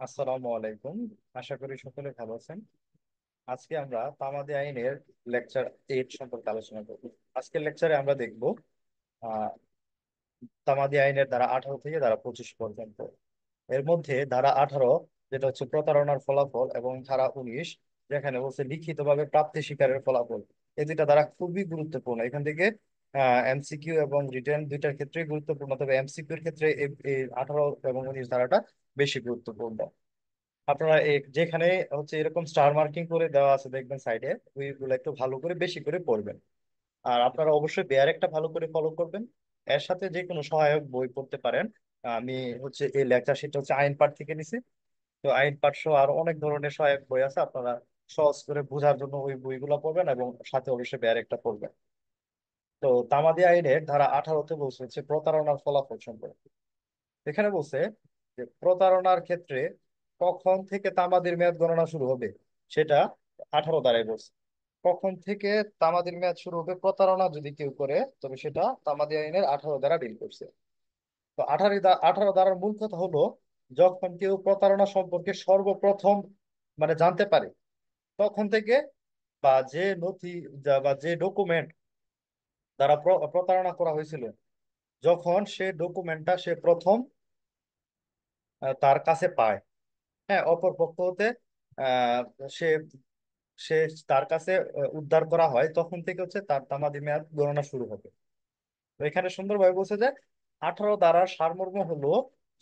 আসসালামু আলাইকুম। আশা করি সকলে ভালো আছেন। আজকে আমরা তামাদি আইনের লেকচার 8 সম্পর্কে আলোচনা করব। আজকের লেকচারে আমরা দেখব আহ তামাদি আইনের ধারা 18 থেকে ধারা 25 পর্যন্ত। এর মধ্যে ধারা 18, যেটা হচ্ছে প্রতারণার ফলাফল, এবং ধারা 19, যেখানে বলছে লিখিতভাবে প্রাপ্তি স্বীকারের ফলাফল। এই দুইটা ধারা খুবই গুরুত্বপূর্ণ। এখান থেকে এমসিকিউ এবং রিটেন দুইটার ক্ষেত্রে গুরুত্বপূর্ণ, তবে এমসিকিউর ক্ষেত্রে এই 18 এবং 19 ধারাটা বেশি গুরুত্বপূর্ণ। আপনারা যেখানে হচ্ছে এরকম স্টার মার্কিং করে দেওয়া আছে দেখবেন সাইডে, ওইগুলো একটু ভালো করে বেশি করে পড়বেন। আর আপনারা অবশ্যই বেয়ার একটা ভালো করে ফলো করবেন। এর সাথে যে কোনো সহায়ক বই পড়তে পারেন। আমি হচ্ছে এই লেকচার সেটা হচ্ছে আইন পাঠ থেকে নিছি। তো আইন পাঠ সহ আরো অনেক ধরনের সহায়ক বই আছে, আপনারা সহজ করে বোঝার জন্য ওই বইগুলো পড়বেন এবং সাথে অবশ্যই বেয়ার একটা পড়বেন। তো তামাদি আইনের ধারা 18-তে বলছে হচ্ছে প্রতারণার ফলাফল সম্পর্কে। এখানে বলছে যে প্রতারণার ক্ষেত্রে কখন থেকে তামাদির মেয়াদ গণনা শুরু হবে সেটা 18 ধারায় বলছে। কখন থেকে তামাদির মেয়াদ শুরু হবে প্রতারণা যদি কেউ করে, তবে সেটা তামাদি আইনের 18 ধারা ডিল করছে। তো 18 ধারার মূল কথা হলো, যখন কেউ প্রতারণা সম্পর্কে সর্বপ্রথম মানে জানতে পারে, তখন থেকে, বা যে নথি বা যে ডকুমেন্ট দ্বারা প্রতারণা করা হয়েছিল, যখন সে ডকুমেন্টটা সে প্রথম তার কাছে পায়, হ্যাঁ, অপর পক্ষ হতে আহ, সে সে তার কাছে উদ্ধার করা হয়, তখন থেকে হচ্ছে তার তামাদি মেয়াদ গণনা শুরু হবে। তো এখানে সুন্দরভাবে বলছে যে 18 ধারার সারমর্ম হলো,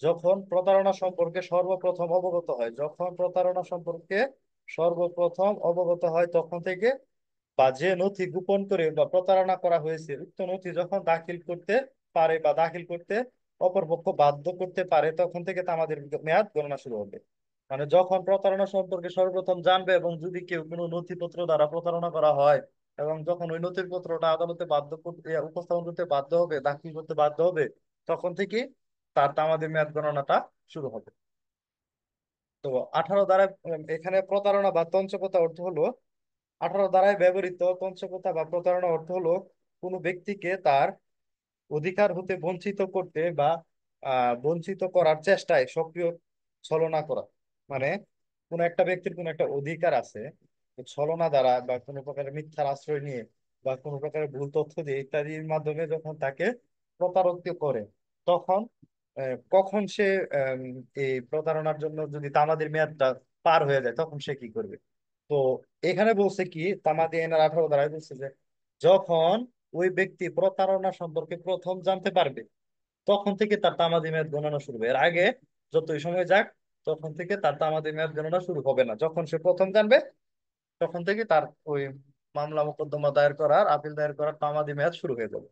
যখন প্রতারণা সম্পর্কে সর্বপ্রথম অবগত হয়, যখন প্রতারণা সম্পর্কে সর্বপ্রথম অবগত হয় তখন থেকে, বা যে নথি গোপন করে বা প্রতারণা করা হয়েছে উক্ত নথি যখন দাখিল করতে পারে বা দাখিল করতে অপরপক্ষ বাধ্য করতে পারে, তখন থেকে তামাদের মেয়াদ গণনা শুরু হবে। মানে যখন প্রতারণা সম্পর্কে সর্বপ্রথম জানবে, এবং যদি কেউ কোনো নথিপত্র দ্বারা প্রতারণা করা হয়, এবং যখন ওই নথিপত্রটা আদালতে বাধ্য করতে উপস্থাপন করতে বাধ্য হবে, দাখিল করতে বাধ্য হবে, তখন থেকে তার তামাদি মেয়াদ গণনাটা শুরু হবে। তো 18 ধারায় এখানে প্রতারণা বা তঞ্চকতা অর্থ হলো, 18 ধারায় ব্যবহৃত তঞ্চকতা বা প্রতারণা অর্থ হলো কোনো ব্যক্তিকে তার অধিকার হতে বঞ্চিত করতে বা বঞ্চিত করার চেষ্টায় সক্রিয় ছলনা করা। মানে কোন একটা ব্যক্তির কোন একটা অধিকার আছে, তো ছলনা দ্বারা বা কোনো প্রকারের মিথ্যার আশ্রয় নিয়ে বা কোনো প্রকারের ভুল তথ্য দিয়ে ইত্যাদির মাধ্যমে যখন তাকে প্রতারিত করে, তখন কখন সে আম, এই প্রতারণার জন্য যদি তামাদির মেয়াদটা পার হয়ে যায়, তখন সে কি করবে। তো এখানে বলছে কি, তামাদি আইনের 18 ধারায় বলছে যে যখন ওই ব্যক্তি প্রতারণা সম্পর্কে প্রথম জানতে পারবে, তখন থেকে তার তামাদি মেয়াদ গণনা শুরু হবে। এর আগে যতই সময় যাক, তখন থেকে তার তামাদি মেয়াদ গণনা শুরু হবে না। যখন সে প্রথম জানবে, তখন থেকে তার ওই মামলা মোকদ্দমা দায়ের করার, আপিল দায়ের করার তামাদি মেয়াদ শুরু হয়ে যাবে।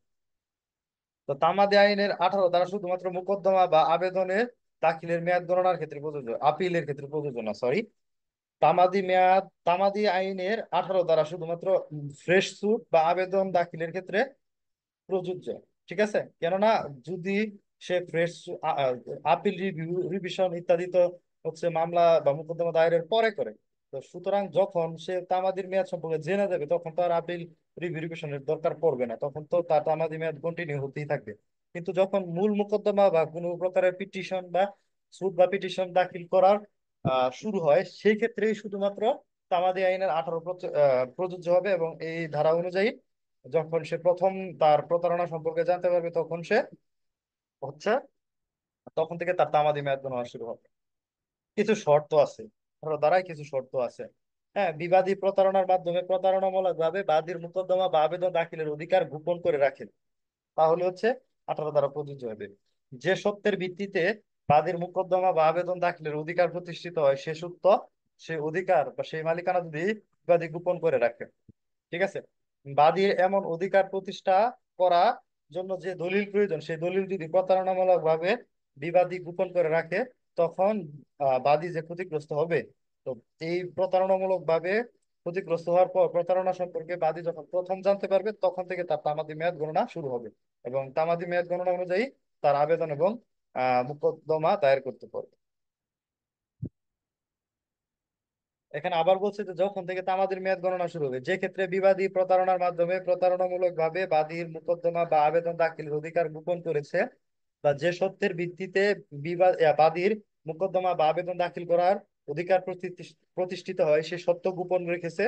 তো তামাদি আইনের 18 ধারা শুধুমাত্র মোকদ্দমা বা আবেদনের দাখিলের মেয়াদ গণনার ক্ষেত্রে প্রযোজ্য, আপিলের ক্ষেত্রে প্রযোজ্য না, সরি। তামাদি আইনের 18 ধারা শুধুমাত্র ফ্রেশ স্যুট বা আবেদন দাখিলের ক্ষেত্রে প্রযোজ্য। ঠিক আছে, কেননা যদি সে ফ্রেশ আপিল রিভিশন ইত্যাদি তো হচ্ছে মামলা বা মোকদ্দমা দায়েরের পরে করে। তো সুতরাং যখন সে তামাদির মেয়াদ সম্পর্কে জেনে যাবে, তখন তো আর আপিল রিভিশনের দরকার পড়বে না, তখন তো তার তামাদি মেয়াদ কন্টিনিউ হতেই থাকবে। কিন্তু যখন মূল মোকদ্দমা বা কোনো প্রকারের পিটিশন বা সুট বা পিটিশন দাখিল করার শুরু হয়, সেই ক্ষেত্রেই শুধুমাত্র তামাদি আইনের 18 প্রযোজ্য হবে। এবং এই ধারা অনুযায়ী যখন সে প্রথম তার প্রতারণা সম্পর্কে জানতে পারবে, তখন সে হচ্ছে তখন থেকে তার তামাদি মেয়াদ গণনা শুরু হবে। কিছু শর্ত আছে, ধরো দ্বারাই কিছু শর্ত আছে। হ্যাঁ, বিবাদী প্রতারণার মাধ্যমে প্রতারণামূলক ভাবে বাদীর মোকদ্দমা বা আবেদন দাখিলের অধিকার গোপন করে রাখেন, তাহলে হচ্ছে 18 ধারা প্রযোজ্য হবে। যে সত্যের ভিত্তিতে বাদীর মোকদ্দমা বা আবেদন দাখিলের অধিকার প্রতিষ্ঠিত হয়, সে সত্য, সে অধিকার বা সেই মালিকানা যদি বিবাদী গোপন করে রাখে। ঠিক আছে, বাদীর এমন অধিকার প্রতিষ্ঠা করার জন্য যে দলিল প্রয়োজন, সেই দলিল যদি প্রতারণামূলক ভাবে বিবাদী গোপন করে রাখে, তখন বাদী যে ক্ষতিগ্রস্ত হবে। তো এই প্রতারণামূলক ভাবে ক্ষতিগ্রস্ত হওয়ার পর প্রতারণা সম্পর্কে বাদী যখন প্রথম জানতে পারবে, তখন থেকে তার তামাদি মেয়াদ গণনা শুরু হবে, এবং তামাদি মেয়াদ গণনা অনুযায়ী তার আবেদন এবং মোকদ্দমা দায়ের করতে পারবে। এখানে আবার বলছে যে যখন থেকে তামাদির মেয়াদ গণনা শুরু হবে, যে ক্ষেত্রে বিবাদী প্রতারণার মাধ্যমে প্রতারণামূলক ভাবে বাদীর মোকদ্দমা বা আবেদন দাখিলের অধিকার গোপন করেছে, বা যে সত্যের ভিত্তিতে বাদীর মোকদ্দমা বা আবেদন দাখিল করার অধিকার প্রতিষ্ঠিত হয় সে সত্য গোপন রেখেছে,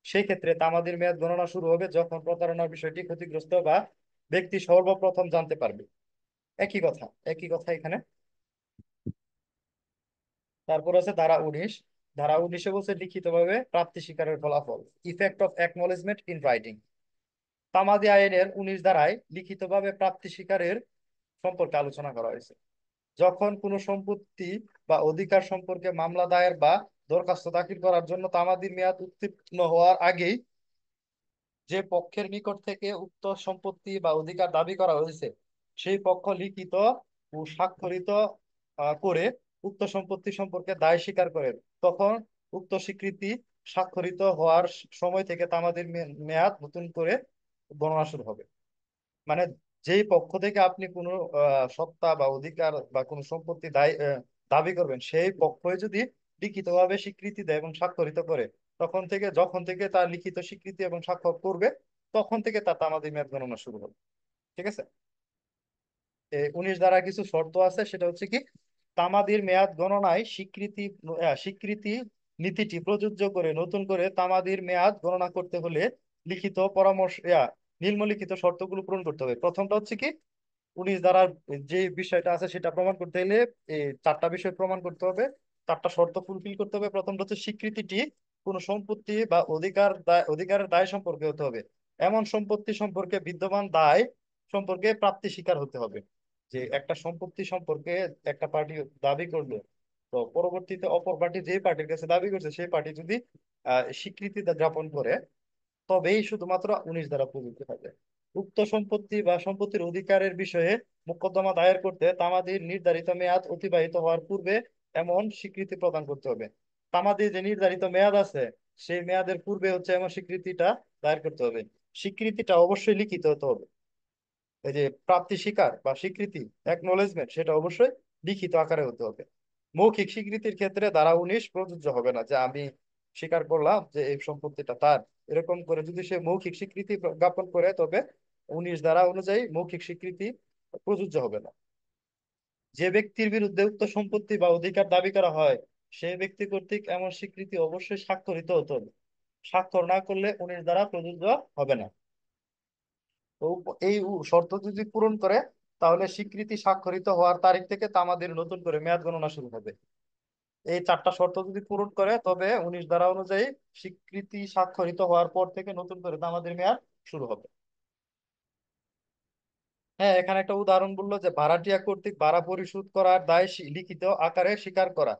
সেই ক্ষেত্রে তামাদির মেয়াদ গণনা শুরু হবে যখন প্রতারণার বিষয়টি ক্ষতিগ্রস্ত বা ব্যক্তি সর্বপ্রথম জানতে পারবে। একই কথা, একই কথা এখানে। তারপর আছে ধারা 19। ধারা 19-এ বলছে লিখিতভাবে প্রাপ্তি স্বীকারের ফলাফল, effect of acknowledgement in writing. তামাদি আইনের 19 ধারায় লিখিতভাবে প্রাপ্তি স্বীকারের সম্পর্কে আলোচনা করা হয়েছে। যখন কোনো সম্পত্তি বা অধিকার সম্পর্কে মামলা দায়ের বা দরখাস্ত দাখিল করার জন্য তামাদির মেয়াদ উত্তীর্ণ হওয়ার আগেই যে পক্ষের নিকট থেকে উক্ত সম্পত্তি বা অধিকার দাবি করা হয়েছে সেই পক্ষ লিখিত ও স্বাক্ষরিত করে উক্ত সম্পত্তি সম্পর্কে দায় স্বীকার করে, তখন উক্ত স্বীকৃতি স্বাক্ষরিত হওয়ার সময় থেকে তামাদির মেয়াদ নতুন করে গণনা শুরু হবে। মানে যেই পক্ষ থেকে আপনি কোনো সত্তা বা অধিকার বা কোনো সম্পত্তি দাবি করবেন সেই পক্ষই যদি লিখিতভাবে স্বীকৃতি দেয় এবং স্বাক্ষরিত করে, তখন থেকে যখন থেকে তার লিখিত স্বীকৃতি এবং স্বাক্ষর করবে তখন থেকে তার তামাদি মেয়াদ গণনা শুরু হবে। ঠিক আছে। 19 ধারা কিছু শর্ত আছে, সেটা হচ্ছে কি, তামাদির মেয়াদ গণনায় স্বীকৃতি নীতিটি প্রযোজ্য করে নতুন করে তামাদির মেয়াদ গণনা করতে হলে লিখিত পরামর্শ নিম্নলিখিত শর্তগুলো পূরণ করতে হবে। প্রথমটা হচ্ছে কি, 19 ধারার যে বিষয়টা আছে সেটা প্রমাণ করতে হলে এই 4টা বিষয় প্রমাণ করতে হবে, 4টা শর্ত ফুলফিল করতে হবে। প্রথমটা হচ্ছে স্বীকৃতিটি কোনো সম্পত্তি বা অধিকারের দায় সম্পর্কে হতে হবে, এমন সম্পত্তি সম্পর্কে বিদ্যমান দায় সম্পর্কে প্রাপ্তি স্বীকার হতে হবে। যে একটা সম্পত্তি সম্পর্কে একটা পার্টি দাবি করলো, তো পরবর্তীতে অপর পার্টি যে পার্টির কাছে দাবি করছে সেই পার্টি যদি স্বীকৃতি জ্ঞাপন করে তবেই শুধুমাত্র 19 ধারা প্রযোজ্য থাকে। উক্ত সম্পত্তি বা সম্পত্তির অধিকারের বিষয়ে মোকদ্দমা দায়ের করতে তামাদির নির্ধারিত মেয়াদ অতিবাহিত হওয়ার পূর্বে এমন স্বীকৃতি প্রদান করতে হবে। তামাদির যে নির্ধারিত মেয়াদ আছে সেই মেয়াদের পূর্বে হচ্ছে এমন স্বীকৃতিটা দায়ের করতে হবে। স্বীকৃতিটা অবশ্যই লিখিত হতে হবে। এই যে প্রাপ্তি স্বীকার বা স্বীকৃতি অ্যাকনলেজমেন্ট সেটা অবশ্যই লিখিত আকারে হতে হবে। মৌখিক স্বীকৃতির ক্ষেত্রে ধারা 19 প্রযোজ্য হবে না, যে আমি স্বীকার করলাম যে এই সম্পত্তিটা তার, এরকম করে যদি সে মৌখিক স্বীকৃতি জ্ঞাপন করে তবে 19 ধারা অনুযায়ী মৌখিক স্বীকৃতি প্রযোজ্য হবে না। যে ব্যক্তির বিরুদ্ধে উক্ত সম্পত্তি বা অধিকার দাবি করা হয় সে ব্যক্তি কর্তৃক এমন স্বীকৃতি অবশ্যই স্বাক্ষরিত হতে হবে। স্বাক্ষর না করলে 19 ধারা প্রযোজ্য হবে না। তো এই শর্ত যদি পূরণ করে তাহলে স্বীকৃতি স্বাক্ষরিত হওয়ার তারিখ থেকে তামাদের নতুন করে মেয়াদ গণনা শুরু হবে। এই 4টা শর্ত যদি পূরণ করে তবে 19 ধারা অনুযায়ী স্বীকৃতি স্বাক্ষরিত হওয়ার পর থেকে নতুন করে তামাদের মেয়াদ শুরু হবে। হ্যাঁ, এখানে একটা উদাহরণ বললো যে ভাড়াটিয়া কর্তৃক ভাড়া পরিশোধ করার দায় লিখিত আকারে স্বীকার করা,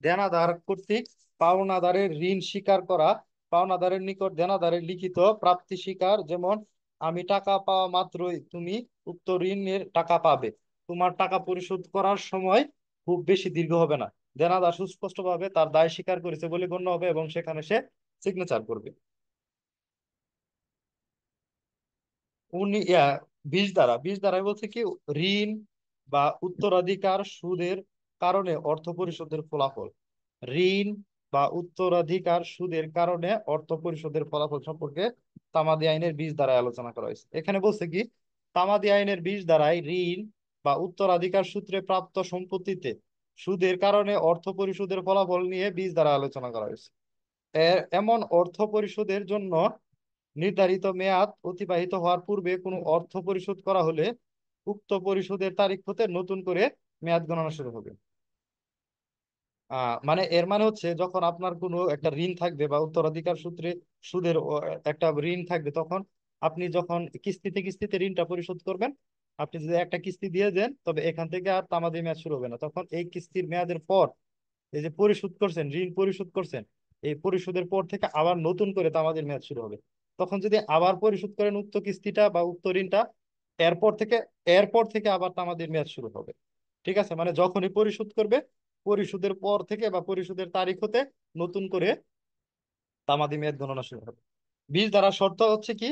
দেনাদার কর্তৃক পাওনাদারের ঋণ স্বীকার করা, পাওনাদারের নিকট দেনাদারের লিখিত প্রাপ্তি স্বীকার, যেমন আমি টাকা পাওয়া মাত্রই তুমি উক্ত ঋণের টাকা পাবে, তোমার টাকা পরিশোধ করার সময় খুব বেশি দীর্ঘ হবে না। দেনাদার সুস্পষ্টভাবে তার দায় স্বীকার করেছে বলে গণ্য হবে এবং সেখানে সে সিগনেচার করবে। উনি 20 ধারায় বলছে কি, ঋণ বা উত্তরাধিকার সুদের কারণে অর্থ পরিশোধের ফলাফল। ঋণ বা উত্তরাধিকার সুদের কারণে অর্থ পরিশোধের ফলাফল সম্পর্কে তামাদি আইনের 20 ধারায় আলোচনা করা হয়েছে। এখানে বলছে কি, তামাদি আইনের 20 ধারায় ঋণ বা উত্তরাধিকার সূত্রে প্রাপ্ত সম্পত্তিতে সুদের কারণে অর্থ পরিশোধের ফলাফল নিয়ে 20 ধারা আলোচনা করা হয়েছে। এমন অর্থ পরিশোধের জন্য নির্ধারিত মেয়াদ অতিবাহিত হওয়ার পূর্বে কোনো অর্থ পরিশোধ করা হলে উক্ত পরিশোধের তারিখ হতে নতুন করে মেয়াদ গণনা শুরু হবে। মানে এর মানে হচ্ছে যখন আপনার কোনো একটা ঋণ থাকবে বা উত্তরাধিকার সূত্রে সুদের একটা ঋণ থাকবে, তখন আপনি যখন কিস্তিতে কিস্তিতে ঋণটা পরিশোধ করবেন, আপনি যদি একটা কিস্তি দিয়ে দেন তবে এখান থেকে আর তামাদি মেয়াদ শুরু হবে না। তখন এই কিস্তির মেয়াদের পর এই যে পরিশোধ করছেন, ঋণ পরিশোধ করছেন, এই পরিশোধের পর থেকে আবার নতুন করে তামাদির মেয়াদ শুরু হবে। তখন যদি আবার পরিশোধ করেন উক্ত কিস্তিটা বা উক্ত ঋণটা, এরপর থেকে এরপর থেকে আবার তামাদির মেয়াদ শুরু হবে। ঠিক আছে, মানে যখনই পরিশোধ করবে পরিশোধের পর থেকে বা পরিশোধের তারিখ হতে নতুন করে তামাদি মেয়াদ গণনা শুরু হবে। 20 ধারা শর্ত হচ্ছে কি,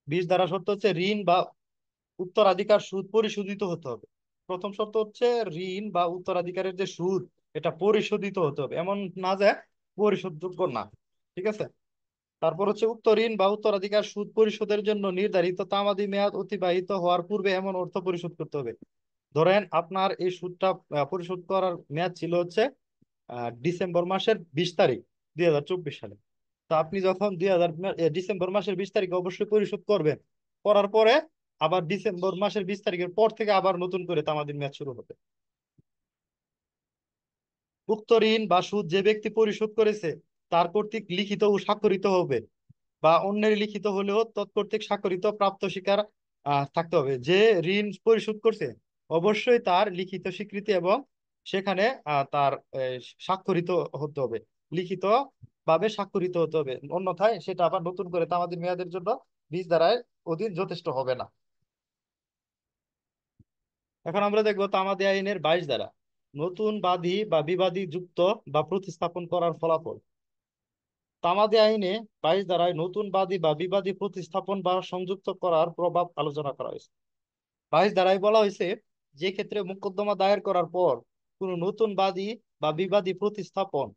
20 ধারা শর্ত হচ্ছে ঋণ বা উত্তরাধিকার সুদ পরিশোধিত হতে হবে। প্রথম শর্ত হচ্ছে ঋণ বা উত্তরাধিকারের যে সুদ এটা পরিশোধিত হতে হবে, এমন না যে পরিশোধযোগ্য না। ঠিক আছে। তারপর হচ্ছে উক্ত ঋণ বা উত্তরাধিকার সুদ পরিশোধের জন্য নির্ধারিত তামাদি মেয়াদ অতিবাহিত হওয়ার পূর্বে এমন অর্থ পরিশোধ করতে হবে। ধরেন আপনার এই সুদটা পরিশোধ করার মেয়াদ ছিল হচ্ছে ডিসেম্বর মাসের 20 তারিখ 2024 সালে। তো আপনি যখন ডিসেম্বর মাসের 20 তারিখে অবশ্যই পরিশোধ করবেন। করার পরে আবার ডিসেম্বর মাসের 20 তারিখের পর থেকে আবার নতুন করে তামাদি মেয়াদ শুরু হবে। উক্ত ঋণ বা সুদ যে ব্যক্তি পরিশোধ করেছে তার কর্তৃক লিখিত ও স্বাক্ষরিত হবে, বা অন্যের লিখিত হলেও তৎকর্তৃক স্বাক্ষরিত প্রাপ্ত স্বীকার থাকতে হবে। যে ঋণ পরিশোধ করছে অবশ্যই তার লিখিত স্বীকৃতি এবং সেখানে তার স্বাক্ষরিত হতে হবে, লিখিত ভাবে স্বাক্ষরিত হতে হবে, অন্যথায় সেটা আবার নতুন করে তামাদি মেয়াদের জন্য 20 ধারার অধীন যথেষ্ট হবে না। এখন আমরা দেখবো তামাদি আইনের 22 ধারা, নতুন বাদী বা বিবাদী যুক্ত বা প্রতিস্থাপন করার ফলাফল। তামাদি আইনে 22 ধারায় নতুন বাদী বা বিবাদী প্রতিস্থাপন বা সংযুক্ত করার প্রভাব আলোচনা করা হয়েছে। 22 ধারায় বলা হয়েছে, যে ক্ষেত্রে মোকদ্দমা দায়ের করার পর কোনো নতুন বাদী বা বিবাদী প্রতিস্থাপন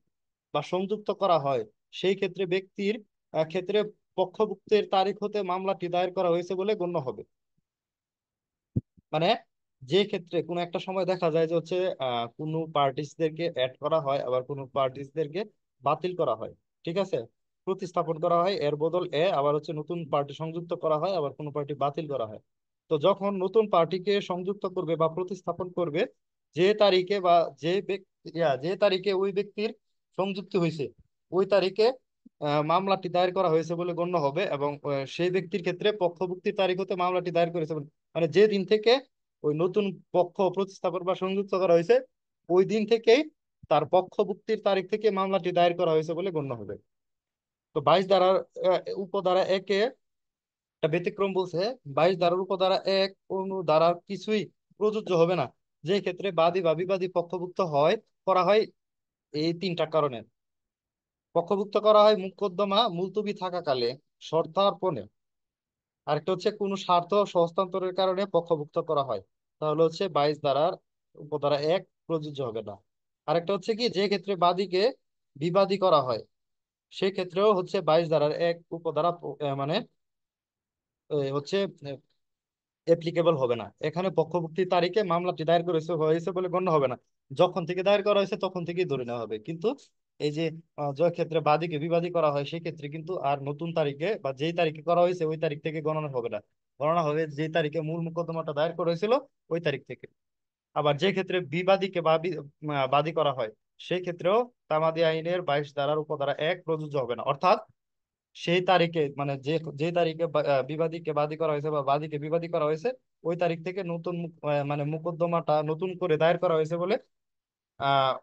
বা সংযুক্ত করা হয়, সেই ক্ষেত্রে ব্যক্তির ক্ষেত্রে পক্ষভুক্তের তারিখ হতে মামলাটি দায়ের করা হয়েছে বলে গণ্য হবে। মানে যে ক্ষেত্রে কোনো একটা সময় দেখা যায় যে হচ্ছে কোনো পার্টিসদেরকে অ্যাড করা হয়, আবার কোনো পার্টিসদেরকে বাতিল করা হয়, ঠিক আছে, প্রতিস্থাপন করা হয়, এর বদল আবার হচ্ছে নতুন পার্টি সংযুক্ত করা হয়, আবার কোনো পার্টি বাতিল করা হয়। তো যখন নতুন পার্টিকে সংযুক্ত করবে বা প্রতিস্থাপন করবে, যে তারিখে বা যে তারিখে ওই ব্যক্তির সংযুক্তি হয়েছে ওই তারিখে মামলাটি দায়ের করা হয়েছে বলে গণ্য হবে, এবং সেই ব্যক্তির ক্ষেত্রে পক্ষভুক্তির তারিখ হতে মামলাটি দায়ের করেছে মানে যে দিন থেকে ওই নতুন পক্ষ প্রতিস্থাপন বা সংযুক্ত করা হয়েছে ওই দিন থেকেই তার পক্ষভুক্তির তারিখ থেকে মামলাটি দায়ের করা হয়েছে বলে গণ্য হবে। তো 22 ধারার উপধারা একে একটা ব্যতিক্রম বলছে, 22 ধারার উপধারা এক অনুধারার কিছুই প্রযোজ্য হবে না, যে ক্ষেত্রে বাদী বা বিবাদী পক্ষভুক্ত হয় করা হয় এই তিনটা কারণে। পক্ষভুক্ত করা হয় মোকদ্দমা মুলতবি থাকাকালে, শর্তার্পণে, আরেকটা হচ্ছে কোনো স্বার্থ হস্তান্তরের কারণে পক্ষভুক্ত করা হয়, তাহলে হচ্ছে 22 ধারার উপধারা এক প্রযোজ্য হবে না। আরেকটা হচ্ছে কি, যে ক্ষেত্রে বাদীকে বিবাদী করা হয় সেক্ষেত্রেও হচ্ছে 22 ধারার এক উপধারা মানে হচ্ছে অ্যাপ্লিকেবল হবে না। এখানে পক্ষভুক্তির তারিখে মামলাটি দায়ের করেছে হয়েছে বলে গণ্য হবে না, যখন থেকে দায়ের করা হয়েছে তখন থেকেই ধরে নেওয়া হবে। কিন্তু এই যে যে ক্ষেত্রে বাদীকে বিবাদী করা হয় সেই ক্ষেত্রে কিন্তু আর নতুন তারিখে বা যেই তারিখে করা হয়েছে ওই তারিখ থেকে গণনা হবে না, গণনা হবে যে তারিখে মূল মোকদ্দমাটা দায়ের করা হয়েছিল ওই তারিখ থেকে। আবার যে ক্ষেত্রে বিবাদীকে বাদী করা হয় সেই ক্ষেত্রেও তামাদি আইনের 22 ধারার উপধারা এক প্রযোজ্য হবে না, অর্থাৎ সেই তারিখে মানে যে তারিখে বিবাদীকে বাদী করা হয়েছে বা বাদীকে বিবাদী করা হয়েছে ওই তারিখ থেকে নতুন মানে মোকদ্দমাটা নতুন করে দায়ের করা হয়েছে বলে আহ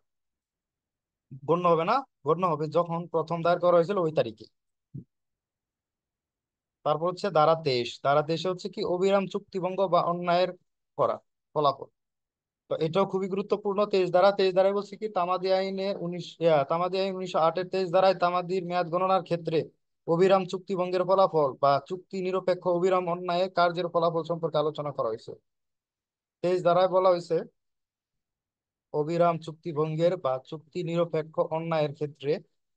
গণ্য হবে না, গণ্য হবে যখন প্রথম দায়ের করা হয়েছিল ওই তারিখে। তারপর হচ্ছে ধারা 23, ধারা 23 হচ্ছে কি অবিরাম চুক্তিভঙ্গ বা অন্যায়ের করা ফলাফল। তো এটাও খুবই গুরুত্বপূর্ণ। 23 ধারায় বলছে কি তামাদি আইন 1908-এর 23 ধারায় তামাদির মেয়াদ গণনার ক্ষেত্রে অবিরাম চুক্তিভঙ্গের ফলাফল বা চুক্তি নিরপেক্ষ অবিরাম অন্যায় কার্যের ফলাফল সম্পর্কে আলোচনা করা হয়েছে। 23 ধারায় বলা হয়েছে, অবিরাম চুক্তিভঙ্গের বা চুক্তি নিরপেক্ষ অন্যায়ের ক্ষেত্রে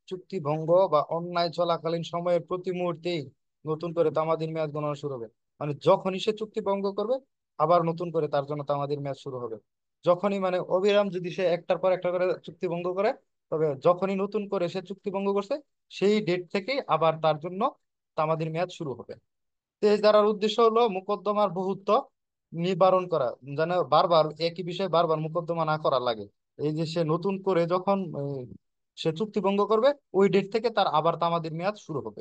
চুক্তিভঙ্গ বা অন্যায় চলাকালীন সময়ের প্রতি মুহূর্তেই নতুন করে তামাদির মেয়াদ গণনা শুরু হবে। মানে যখনই সে চুক্তি ভঙ্গ করবে আবার নতুন করে তার জন্য তামাদির মেয়াদ শুরু হবে। যখনই মানে অবিরাম যদি সে একটার পর একটা করে চুক্তি ভঙ্গ করে, তবে যখনই নতুন করে সে চুক্তি ভঙ্গ করছে সেই ডেট থেকেই আবার তার জন্য তামাদির মেয়াদ শুরু হবে। তেজ ধারার উদ্দেশ্য হলো মোকদ্দমার বহুত্ব নিবারণ করা, যেন বারবার একই বিষয়ে বারবার মোকদ্দমা না করা লাগে। এই যে সে নতুন করে যখন সে চুক্তি ভঙ্গ করবে ওই ডেট থেকে তার আবার তামাদির মেয়াদ শুরু হবে।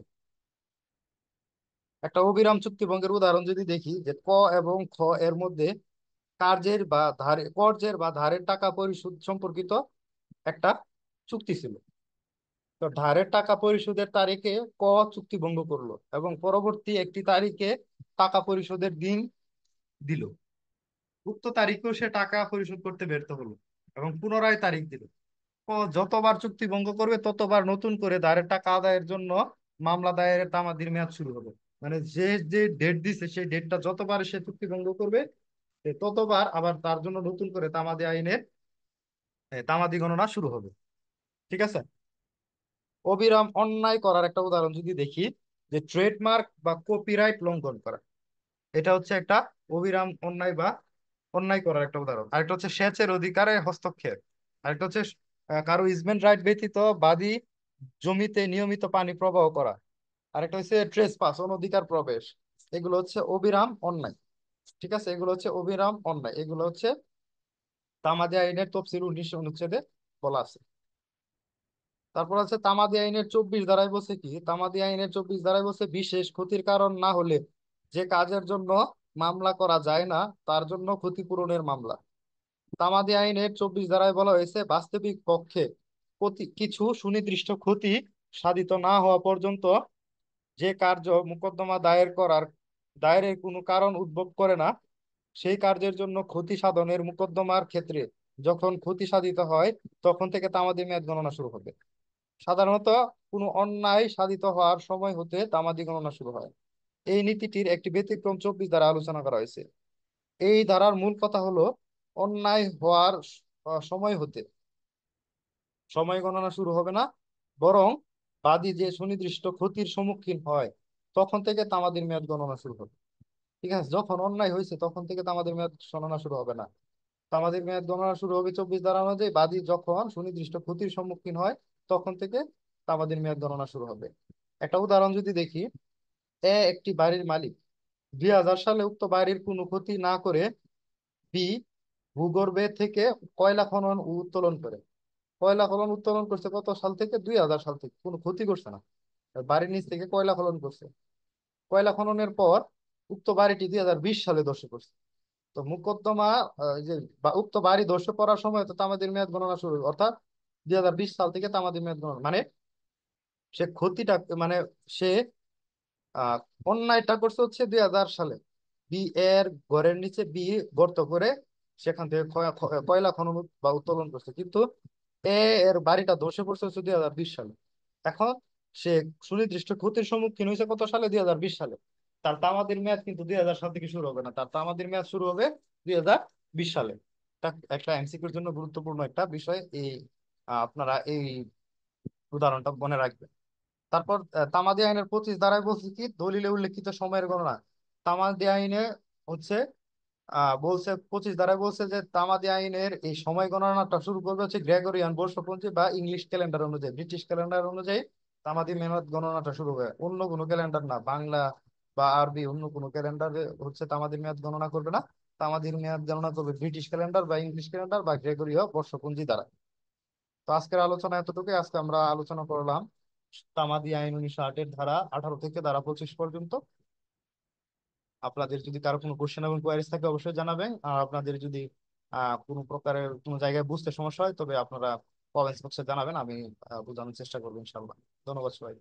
একটা অবিরাম চুক্তি ভঙ্গের উদাহরণ যদি দেখি, যে ক এবং খ এর মধ্যে কর্জের বা ধারের টাকা পরিশোধ সম্পর্কিত একটা চুক্তি ছিল। তো ধারের টাকা পরিশোধের তারিখে ক চুক্তি ভঙ্গ করলো এবং পরবর্তী একটি তারিখে টাকা পরিশোধের দিন দিল। উক্ত তারিখেও সে টাকা পরিশোধ করতে ব্যর্থ হলো এবং পুনরায় তারিখ দিল। ও যতবার চুক্তি ভঙ্গ করবে ততবার নতুন করে ধারের টাকা আদায়ের জন্য মামলা দায়েরের তামাদির মেয়াদ শুরু হবে। মানে যে যে ডেট দিছে সেই ডেটটা যতবার সে চুক্তি ভঙ্গ করবে সে ততবার আবার তার জন্য নতুন করে তামাদি আইনের তামাদি গণনা শুরু হবে। ঠিক আছে। অবিরাম অন্যায় করার একটা উদাহরণ যদি দেখি, যে ট্রেডমার্ক বা কপিরাইট লঙ্ঘন করা, এটা হচ্ছে একটা অবিরাম অন্যায় বা অন্যায় করার একটা উদাহরণ। আরেকটা হচ্ছে সেচের অধিকারে হস্তক্ষেপ। আরেকটা হচ্ছে কারো ইজমেন্ট রাইট ব্যতীত বাদী জমিতে নিয়মিত পানি প্রবাহ করা। আরেকটা হচ্ছে ট্রেসপাস, অনধিকার প্রবেশ। এগুলো হচ্ছে অবিরাম অন্যায়। ঠিক আছে, এগুলো হচ্ছে অবিরাম অন্যায়, এগুলো হচ্ছে তামাদি আইনের তফসিল 19 অনুচ্ছেদে বলা আছে। তারপর আছে তামাদি আইনের 24 ধারায় বলছে কি, তামাদি আইনের 24 ধারায় বলছে বিশেষ ক্ষতির কারণ না হলে যে কাজের জন্য মামলা করা যায় না তার জন্য ক্ষতিপূরণের মামলা। তামাদি আইনের 24 ধারায় বলা হয়েছে বাস্তবিক পক্ষে কিছু সুনির্দিষ্ট ক্ষতি সাধিত না হওয়া পর্যন্ত যে কার্য মোকদ্দমা দায়েরের কোনো কারণ উদ্ভব করে না, সেই কার্যের জন্য ক্ষতি সাধনের মোকদ্দমার ক্ষেত্রে যখন ক্ষতি সাধিত হয় তখন থেকে তামাদি মেয়াদ গণনা শুরু হবে। সাধারণত কোনো অন্যায় সাধিত হওয়ার সময় হতে তামাদি গণনা শুরু হয়। এই নীতিটির একটি ব্যতিক্রম 24 দ্বারা আলোচনা করা হয়েছে। এই ধারার মূল কথা হলো অন্যায় হওয়ার সময় হতে সময় গণনা শুরু হবে না, বরং বাদী যে সুনির্দিষ্ট ক্ষতির সম্মুখীন হয় তখন থেকে তামাদির মেয়াদ গণনা শুরু হবে। ঠিক আছে, যখন অন্যায় হয়েছে তখন থেকে তামাদির মেয়াদ গণনা শুরু হবে না। তামাদির মেয়াদ গণনা শুরু হবে 24 ধারা অনুযায়ী বাদী যখন সুনির্দিষ্ট ক্ষতির সম্মুখীন হয় তখন থেকে তামাদির মেয়াদ গণনা শুরু হবে। একটা উদাহরণ যদি দেখি, একটি বাড়ির মালিক 2000 সালে উক্ত বাড়ির কোনো ক্ষতি না করে বি ভূগর্ভে থেকে কয়লা খনন ও উত্তোলন করে। কয়লা খনন উত্তোলন করছে কত সাল থেকে? 2000 সাল থেকে, কোনো ক্ষতি করছে না, বাড়ির নিচ থেকে কয়লা খনন করছে। কয়লা খননের পর উক্ত বাড়িটি 2020 সালে ধসে পড়ছে। তো মোকদ্দমা যে উক্ত বাড়ি ধসে পড়ার সময় তো তামাদির মেয়াদ গণনা শুরু হবে, অর্থাৎ 2020 সাল থেকে তামাদির মেয়াদ গণনা মানে সে ক্ষতিটা মানে সে আহ অন্যায়টা করছে হচ্ছে 2000 সালে। বি এর ঘরের নিচে গর্ত করে সেখান থেকে কয়লা খনন বা উত্তোলন করছে, কিন্তু এর বাড়িটা ধসে পড়ছে হচ্ছে 2020 সালে। এখন সে সুনির্দিষ্ট ক্ষতির সম্মুখীন হয়েছে কত সালে? 2020 সালে। তার তামাদির মেয়াদ কিন্তু 2000 সাল থেকে শুরু হবে না, তার তামাদির মেয়াদ শুরু হবে 2020 সালে। একটা এমসিকিউর জন্য গুরুত্বপূর্ণ একটা বিষয় এই, আপনারা এই উদাহরণটা মনে রাখবেন। তারপর তামাদি আইনের 25 ধারায় বলছে কি, দলিলে উল্লেখিত সময়ের গণনা। তামাদি আইনে হচ্ছে বলছে 25 ধারায় বলছে যে তামাদি আইনের এই সময় গণনাটা শুরু করবে হচ্ছে গ্রেগরিয়ান বর্ষপঞ্জি বা ইংলিশ ক্যালেন্ডার অনুযায়ী, ব্রিটিশ ক্যালেন্ডার অনুযায়ী তামাদি মেয়াদ গণনাটা শুরু হবে, অন্য কোনো ক্যালেন্ডার না, বাংলা বা আরবি অন্য কোনো ক্যালেন্ডারে হচ্ছে তামাদি মেয়াদ গণনা করবে না। তামাদির মেয়াদ গণনা করবে ব্রিটিশ ক্যালেন্ডার বা ইংলিশ ক্যালেন্ডার বা গ্রেগরীয় বর্ষপঞ্জি দ্বারা। তো আজকের আলোচনা এতটুকুই। আজকে আমরা আলোচনা করলাম তামাদি আইন 1908-এর ধারা 18 থেকে ধারা 25 পর্যন্ত। আপনাদের যদি কারো কোনো কোশ্চেন এবং কোয়ারিজ থাকে অবশ্যই জানাবেন। আর আপনাদের যদি কোনো প্রকারের কোনো জায়গায় বুঝতে সমস্যা হয় তবে আপনারা কমেন্টস বক্সে জানাবেন, আমি বোঝানোর চেষ্টা করবো ইনশাল্লাহ। ধন্যবাদ সবাই।